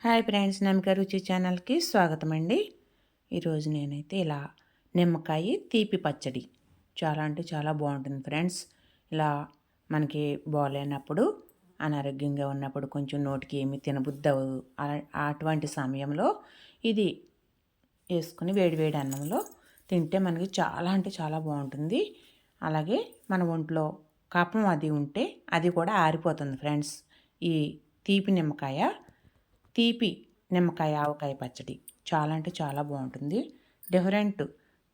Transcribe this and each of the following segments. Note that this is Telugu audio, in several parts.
హాయ్ ఫ్రెండ్స్, నమిక రుచి ఛానల్కి స్వాగతం అండి. ఈరోజు నేనైతే ఇలా నిమ్మకాయ తీపి పచ్చడి చాలా అంటే చాలా బాగుంటుంది ఫ్రెండ్స్. ఇలా మనకి బాగాలేనప్పుడు, అనారోగ్యంగా ఉన్నప్పుడు, కొంచెం నోటికి ఏమి తినబుద్దవు అటువంటి సమయంలో ఇది వేసుకుని వేడివేడి అన్నంలో తింటే మనకి చాలా అంటే చాలా బాగుంటుంది. అలాగే మన ఒంట్లో కఫం అది ఉంటే అది కూడా ఆరిపోతుంది ఫ్రెండ్స్. ఈ తీపి నిమ్మకాయ ఆవకాయ పచ్చడి చాలా అంటే చాలా బాగుంటుంది. డిఫరెంట్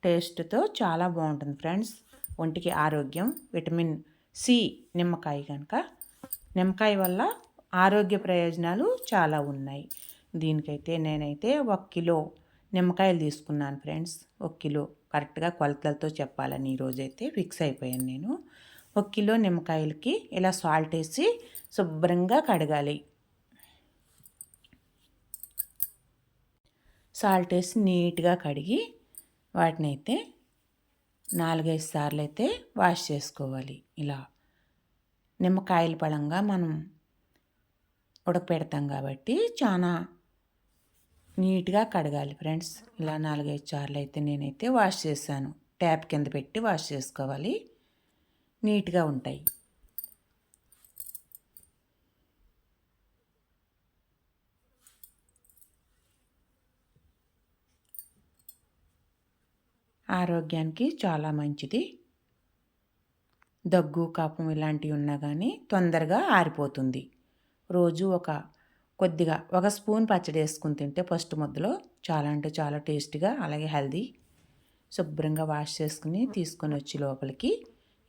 టేస్ట్తో చాలా బాగుంటుంది ఫ్రెండ్స్. ఒంటికి ఆరోగ్యం, విటమిన్ సి నిమ్మకాయ వల్ల ఆరోగ్య ప్రయోజనాలు చాలా ఉన్నాయి. దీనికైతే నేనైతే 1 కిలో నిమ్మకాయలు తీసుకున్నాను ఫ్రెండ్స్. 1 కిలో కరెక్ట్గా కొలతలతో చెప్పాలని ఈరోజైతే ఫిక్స్ అయిపోయాను నేను. 1 కిలో నిమ్మకాయలకి ఇలా సాల్ట్ వేసి శుభ్రంగా కడగాలి. సాల్ట్ వేసి నీట్గా కడిగి వాటిని అయితే 4-5 సార్లు అయితే వాష్ చేసుకోవాలి. ఇలా నిమ్మకాయల పళంగా మనం ఉడకపెడతాం కాబట్టి చాలా నీట్గా కడగాలి ఫ్రెండ్స్. ఇలా 4-5 సార్లు అయితే నేనైతే వాష్ చేశాను. ట్యాప్ కింద పెట్టి వాష్ చేసుకోవాలి, నీట్గా ఉంటాయి. ఆరోగ్యానికి చాలా మంచిది. దగ్గు, కఫం ఇలాంటివి ఉన్నా కానీ తొందరగా ఆరిపోతుంది. రోజు కొద్దిగా 1 స్పూన్ పచ్చడి వేసుకుని తింటే ఫస్ట్ ముద్దలో చాలా అంటే చాలా టేస్టీగా, అలాగే హెల్దీ. శుభ్రంగా వాష్ చేసుకుని తీసుకొని వచ్చి లోపలికి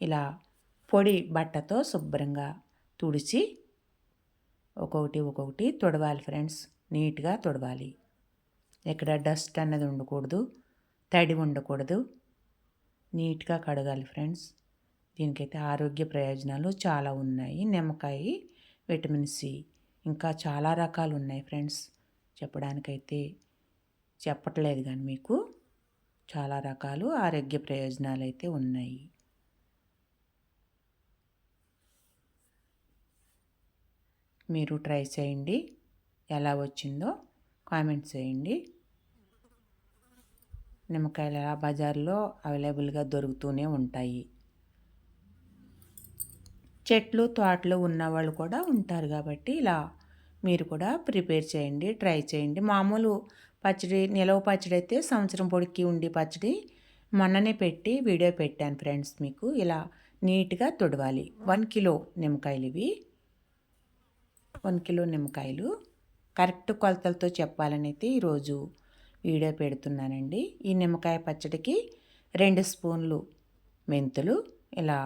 ఇలా పొడి బట్టతో శుభ్రంగా తుడిచి ఒక్కొక్కటి తుడవాలి ఫ్రెండ్స్. నీట్గా తుడవాలి. ఎక్కడ డస్ట్ అన్నది ఉండకూడదు, తడి ఉండకూడదు. నీట్గా కడగాలి ఫ్రెండ్స్. దీనికైతే ఆరోగ్య ప్రయోజనాలు చాలా ఉన్నాయి. నిమ్మకాయ, విటమిన్ సి, ఇంకా చాలా రకాలు ఉన్నాయి ఫ్రెండ్స్. చెప్పడానికైతే చెప్పట్లేదు కానీ మీకు చాలా రకాలు ఆరోగ్య ప్రయోజనాలు అయితే ఉన్నాయి. మీరు ట్రై చేయండి. ఎలా వచ్చిందో కామెంట్ చేయండి. నిమ్మకాయలు బజార్లో అవైలబుల్గా దొరుకుతూనే ఉంటాయి. చెట్లు, తోటలు ఉన్నవాళ్ళు కూడా ఉంటారు కాబట్టి ఇలా మీరు కూడా ప్రిపేర్ చేయండి, ట్రై చేయండి. మామూలు పచ్చడి, నిలవ పచ్చడి అయితే సంవత్సరం పొడికి ఉండి పచ్చడి మొన్ననే పెట్టి వీడియో పెట్టాను ఫ్రెండ్స్. మీకు ఇలా నీట్గా తుడవాలి. 1 కిలో నిమ్మకాయలు ఇవి. 1 కిలో నిమ్మకాయలు కరెక్ట్ కొలతలతో చెప్పాలని అయితే ఈరోజు వీడియో పెడుతున్నానండి. ఈ నిమ్మకాయ పచ్చడికి 2 స్పూన్లు మెంతులు ఇలా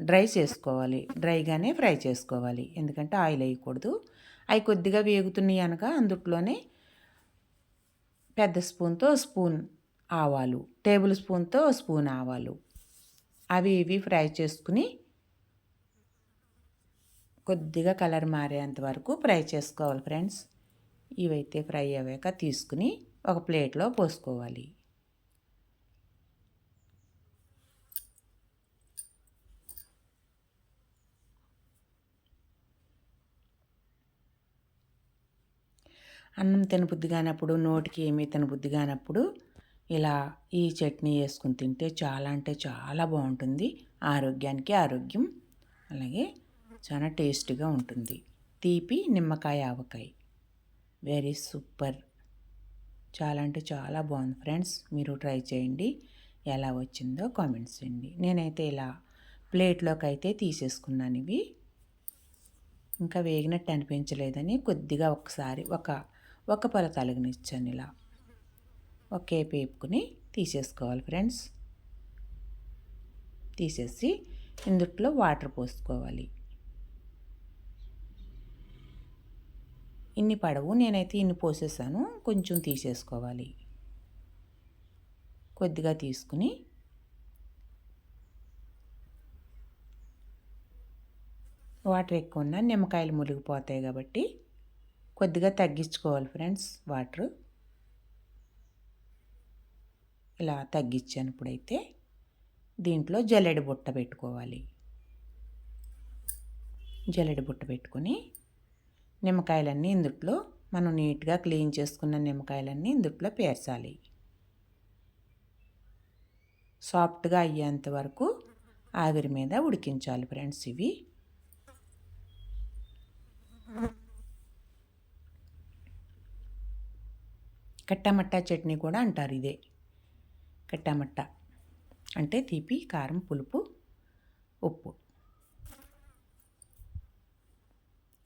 డ్రై చేసుకోవాలి. డ్రైగానే ఫ్రై చేసుకోవాలి, ఎందుకంటే ఆయిల్ వేయకూడదు. అవి కొద్దిగా వేగుతున్నాయి అనగా అందుట్లోనే పెద్ద స్పూన్తో స్పూన్ ఆవాలు, టేబుల్ స్పూన్తో స్పూన్ ఆవాలు, అవి ఇవి ఫ్రై చేసుకుని కొద్దిగా కలర్ మారేంత వరకు ఫ్రై చేసుకోవాలి ఫ్రెండ్స్. ఇవైతే ఫ్రై అయ్యాక తీసుకుని ఒక ప్లేట్లో పోసుకోవాలి. అన్నం తినబుద్ధి కానప్పుడు, నోటికి ఏమీ తినబుద్ధి కానప్పుడు ఇలా ఈ చట్నీ వేసుకుని తింటే చాలా అంటే చాలా బాగుంటుంది. ఆరోగ్యానికి ఆరోగ్యం, అలాగే చాలా టేస్టీగా ఉంటుంది. తీపి నిమ్మకాయ ఆవకాయ వెరీ సూపర్. చాలా అంటే చాలా బాగుంది ఫ్రెండ్స్. మీరు ట్రై చేయండి. ఎలా వచ్చిందో కామెంట్స్ చేయండి. నేనైతే ఇలా ప్లేట్లోకి అయితే తీసేసుకున్నాను. ఇవి ఇంకా వేగినట్టు అనిపించలేదని కొద్దిగా ఒకసారి ఒక పొల తలగనిచ్చాను. ఇలా ఒకే పేపుకుని తీసేసుకోవాలి ఫ్రెండ్స్. తీసేసి ఇందుట్లో వాటర్ పోసుకోవాలి. ఇన్ని పడవు, నేనైతే ఇన్ని పోసేసాను. కొంచెం తీసేసుకోవాలి. కొద్దిగా తీసుకుని వాటర్ ఎక్కువ ఉన్నా నిమ్మకాయలు మురిగిపోతాయి కాబట్టి కొద్దిగా తగ్గించుకోవాలి ఫ్రెండ్స్ వాటర్. ఇలా తగ్గించినప్పుడైతే దీంట్లో జల్లెడ బుట్ట పెట్టుకోవాలి. జల్లెడ బుట్ట పెట్టుకొని నిమ్మకాయలన్నీ ఇందుట్లో మనం నీట్గా క్లీన్ చేసుకున్న నిమ్మకాయలన్నీ ఇందుట్లో పేర్చాలి. సాఫ్ట్గా అయ్యేంత వరకు ఆవిరి మీద ఉడికించాలి ఫ్రెండ్స్. ఇవి కట్టామట్టా చట్నీ కూడా అంటారు. ఇదే కట్టామట్టా అంటే తీపి, కారం, పులుపు, ఉప్పు.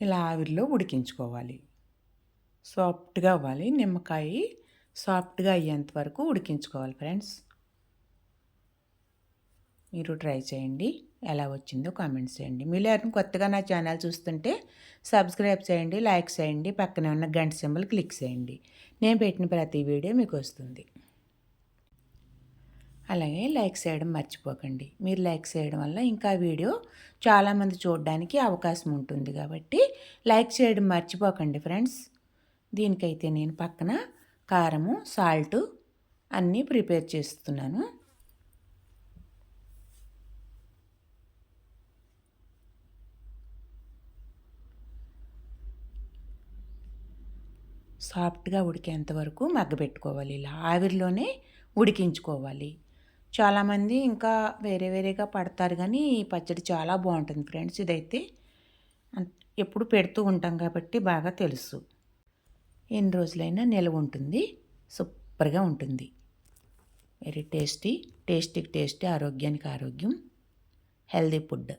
ఇలా ఆవిరిలో ఉడికించుకోవాలి. సాఫ్ట్గా అవ్వాలి. నిమ్మకాయ సాఫ్ట్గా అయ్యేంత వరకు ఉడికించుకోవాలి ఫ్రెండ్స్. మీరు ట్రై చేయండి. ఎలా వచ్చిందో కామెంట్స్ చేయండి. మీరు ఎవరైనా కొత్తగా నా ఛానల్ చూస్తుంటే సబ్స్క్రైబ్ చేయండి, లైక్ చేయండి, పక్కనే ఉన్న గంట సింబల్ క్లిక్ చేయండి. నేను పెట్టిన ప్రతి వీడియో మీకు వస్తుంది. అలాగే లైక్ చేయడం మర్చిపోకండి. మీరు లైక్ చేయడం వల్ల ఇంకా వీడియో చాలామంది చూడడానికి అవకాశం ఉంటుంది కాబట్టి లైక్ చేయడం మర్చిపోకండి ఫ్రెండ్స్. దీనికైతే నేను పక్కన కారము, సాల్టు అన్నీ ప్రిపేర్ చేస్తున్నాను. సాఫ్ట్గా ఉడికేంత వరకు మగ్గబెట్టుకోవాలి. ఇలా ఆవిరిలోనే ఉడికించుకోవాలి. చాలామంది ఇంకా వేరే వేరేగా పడతారు కానీ ఈ పచ్చడి చాలా బాగుంటుంది ఫ్రెండ్స్. ఇదైతే ఎప్పుడు పెడుతూ ఉంటాం కాబట్టి బాగా తెలుసు. ఎన్ని రోజులైనా నిల్వ ఉంటుంది. సూపర్గా ఉంటుంది. వెరీ టేస్టీ, టేస్టీకి టేస్టీ, ఆరోగ్యానికి ఆరోగ్యం, హెల్దీ ఫుడ్.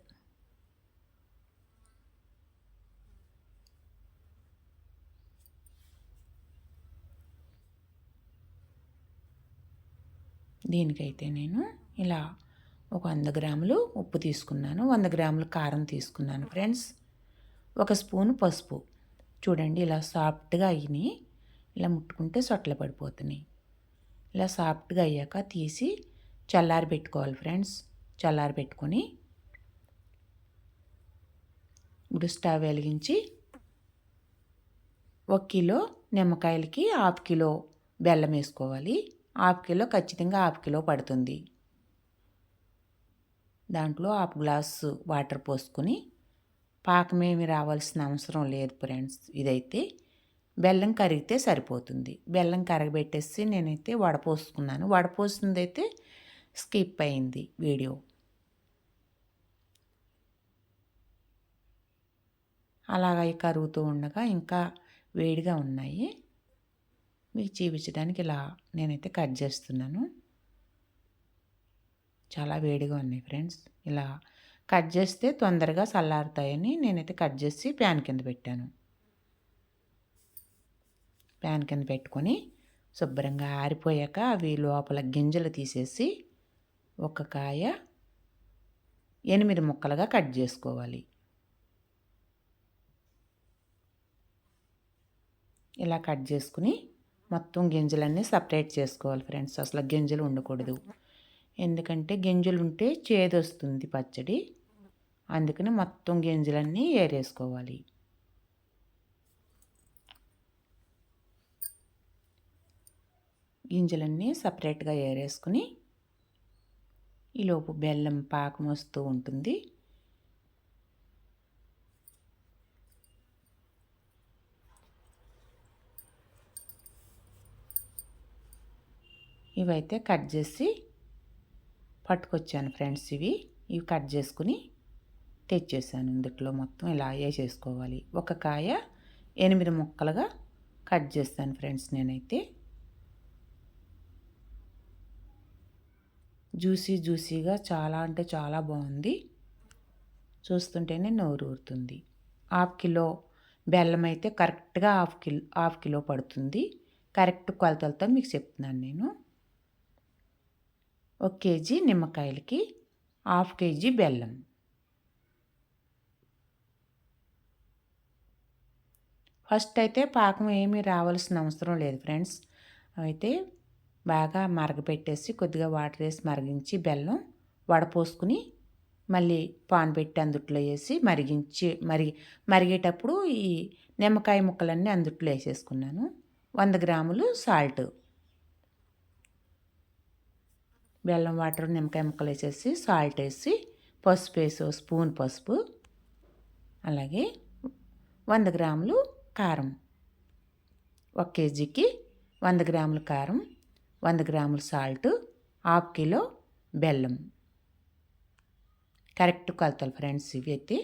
దీనికైతే నేను ఇలా ఒక 100 గ్రాములు ఉప్పు తీసుకున్నాను, 100 గ్రాములు కారం తీసుకున్నాను ఫ్రెండ్స్. 1 స్పూను పసుపు. చూడండి ఇలా సాఫ్ట్గా అయ్యి ఇలా ముట్టుకుంటే సొట్ల పడిపోతున్నాయి. ఇలా సాఫ్ట్గా అయ్యాక తీసి చల్లారి పెట్టుకోవాలి ఫ్రెండ్స్. చల్లారి పెట్టుకొని ఇప్పుడు స్టవ్ వెలిగించి 1 కిలో నిమ్మకాయలకి 1/2 కిలో బెల్లం వేసుకోవాలి. 1/2 కిలో ఖచ్చితంగా 1/2 కిలో పడుతుంది. దాంట్లో 1/2 గ్లాసు వాటర్ పోసుకొని, పాకమేమి రావాల్సిన అవసరం లేదు ఫ్రెండ్స్. ఇదైతే బెల్లం కరిగితే సరిపోతుంది. బెల్లం కరగబెట్టేసి నేనైతే వడపోసుకున్నాను. వడపోసింది అయితే స్కిప్ అయింది వీడియో. అలాగ కరుగుతూ ఉండగా ఇంకా వేడిగా ఉన్నాయి. మీకు చూపించడానికి ఇలా నేనైతే కట్ చేస్తున్నాను. చాలా వేడిగా ఉన్నాయి ఫ్రెండ్స్. ఇలా కట్ చేస్తే తొందరగా చల్లారుతాయని నేనైతే కట్ చేసి ప్యాన్ కింద పెట్టాను. ప్యాన్ కింద పెట్టుకొని శుభ్రంగా ఆరిపోయాక అవి లోపల గింజలు తీసేసి ఒక కాయ 8 ముక్కలుగా కట్ చేసుకోవాలి. ఇలా కట్ చేసుకుని మొత్తం గింజలన్నీ సపరేట్ చేసుకోవాలి ఫ్రెండ్స్. అసలు గింజలు ఉండకూడదు. ఎందుకంటే గింజలు ఉంటే చేదొస్తుంది పచ్చడి. అందుకని మొత్తం గింజలన్నీ ఏరేసుకోవాలి. గింజలన్నీ సపరేట్గా ఏరేసుకుని ఈలోపు బెల్లం పాకం వస్తూ ఉంటుంది. ఇవైతే కట్ చేసి పట్టుకొచ్చాను ఫ్రెండ్స్. ఇవి కట్ చేసుకుని తెచ్చేసాను. ఇందులో మొత్తం ఇలా వేసేసుకోవాలి. ఒక కాయ 8 ముక్కలుగా కట్ చేస్తాను ఫ్రెండ్స్. నేనైతే జ్యూసీగా చాలా అంటే చాలా బాగుంది. చూస్తుంటేనే నోరు ఊరుతుంది. 1/2 కిలో బెల్లం అయితే కరెక్ట్గా 1/2 కిలో పడుతుంది. కరెక్ట్ కొలతలతో మీకు చెప్తున్నాను నేను. 1 కేజీ నిమ్మకాయలకి 1/2 కేజీ బెల్లం. ఫస్ట్ అయితే పాకం ఏమీ రావాల్సిన అవసరం లేదు ఫ్రెండ్స్. అయితే బాగా మరగపెట్టేసి కొద్దిగా వాటర్ వేసి మరిగించి బెల్లం వడపోసుకుని మళ్ళీ పాన్ పెట్టి అందుట్లో వేసి మరిగేటప్పుడు ఈ నిమ్మకాయ ముక్కలన్నీ అందుట్లో వేసేసుకున్నాను. 100 గ్రాములు సాల్ట్, బెల్లం వాటర్ నిమ్మకాయ ముక్కలు వేసేసి సాల్ట్ వేసి పసుపు వేసి స్పూన్ పసుపు, అలాగే 100 గ్రాములు కారం. 1 కేజీకి 100 గ్రాముల కారం, 100 గ్రాముల సాల్ట్, 1/2 కిలో బెల్లం. కరెక్ట్ కొలతలు ఫ్రెండ్స్ ఇవి అయితే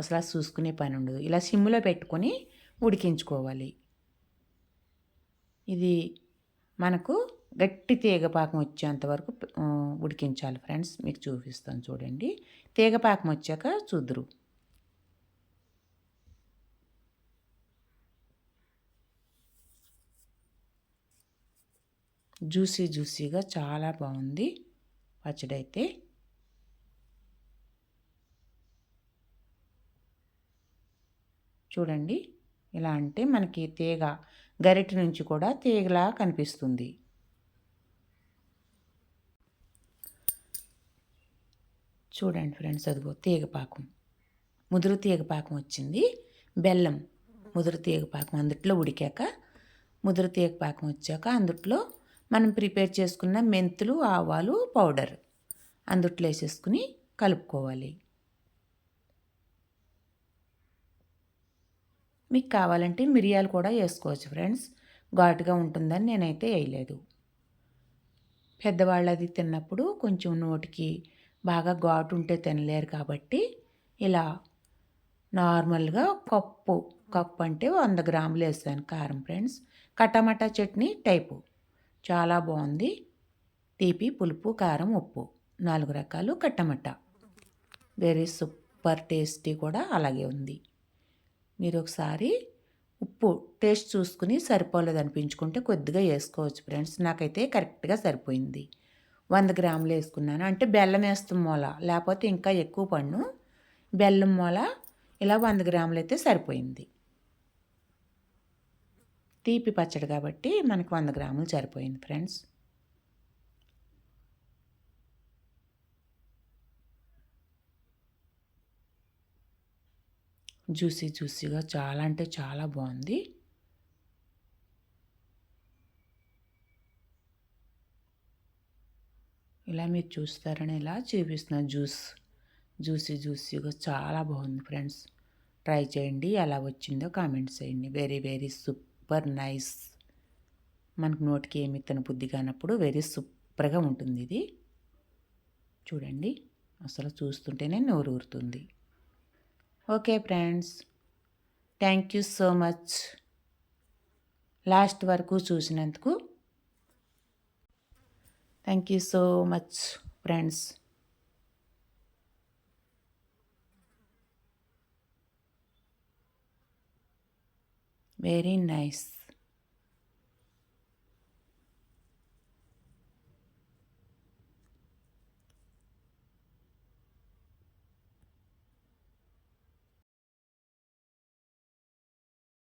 అసలు చూసుకునే పని ఉండదు. ఇలా సిమ్లో పెట్టుకొని ఉడికించుకోవాలి. ఇది మనకు గట్టి తీగపాకం వచ్చేంత వరకు ఉడికించాలి ఫ్రెండ్స్. మీకు చూపిస్తాను చూడండి. తీగపాకం వచ్చాక చూద్దురు. జ్యూసీగా చాలా బాగుంది పచ్చడి అయితే. చూడండి, ఇలా అంటే మనకి తీగ గరిటె నుంచి కూడా తీగలా కనిపిస్తుంది. చూడండి ఫ్రెండ్స్, అదిగో తీగపాకం, ముదురు తీగపాకం వచ్చింది. బెల్లం ముదురు తీగపాకం అందుట్లో ఉడికాక, ముదురు తీగపాకం వచ్చాక అందుట్లో మనం ప్రిపేర్ చేసుకున్న మెంతులు, ఆవాలు పౌడర్ అందుట్లో వేసేసుకుని కలుపుకోవాలి. మీకు కావాలంటే మిరియాలు కూడా వేసుకోవచ్చు ఫ్రెండ్స్. ఘాటుగా ఉంటుందని నేనైతే వేయలేదు. పెద్దవాళ్ళు అది తిన్నప్పుడు కొంచెం నోటికి బాగా ఘాటు ఉంటే తినలేరు కాబట్టి ఇలా నార్మల్గా కప్పు అంటే 100 గ్రాములు వేసాను కారం ఫ్రెండ్స్. కట్టమటా చట్నీ టైపు చాలా బాగుంది. తీపి, పులుపు, కారం, ఉప్పు 4 రకాలు కట్టమటా. వెరీ సూపర్ టేస్టీ కూడా అలాగే ఉంది. మీరు ఒకసారి ఉప్పు టేస్ట్ చూసుకుని సరిపోలేదు అనిపించుకుంటే కొద్దిగా వేసుకోవచ్చు ఫ్రెండ్స్. నాకైతే కరెక్ట్గా సరిపోయింది. 100 గ్రాములు వేసుకున్నాను. అంటే బెల్లం వేస్తాం మూల, లేకపోతే ఇంకా ఎక్కువ పన్ను. బెల్లం మూల ఇలా 100 గ్రాములు అయితే సరిపోయింది. తీపి పచ్చడి కాబట్టి మనకు 100 గ్రాములు సరిపోయింది ఫ్రెండ్స్. జ్యూసీగా చాలా అంటే చాలా బాగుంది. ఇలా మీరు చూస్తారని ఇలా చూపిస్తున్నాను. జ్యూసీగా చాలా బాగుంది ఫ్రెండ్స్. ట్రై చేయండి. ఎలా వచ్చిందో కామెంట్స్ చేయండి. Very super nice. మనకు నోటికి ఏమి బుద్ధి కానప్పుడు వెరీ సూపర్గా ఉంటుంది ఇది. చూడండి, అసలు చూస్తుంటేనే నోరు ఊరుతుంది. Okay friends, thank you so much. Last వరకు చూసినందుకు thank you so much friends. Very nice.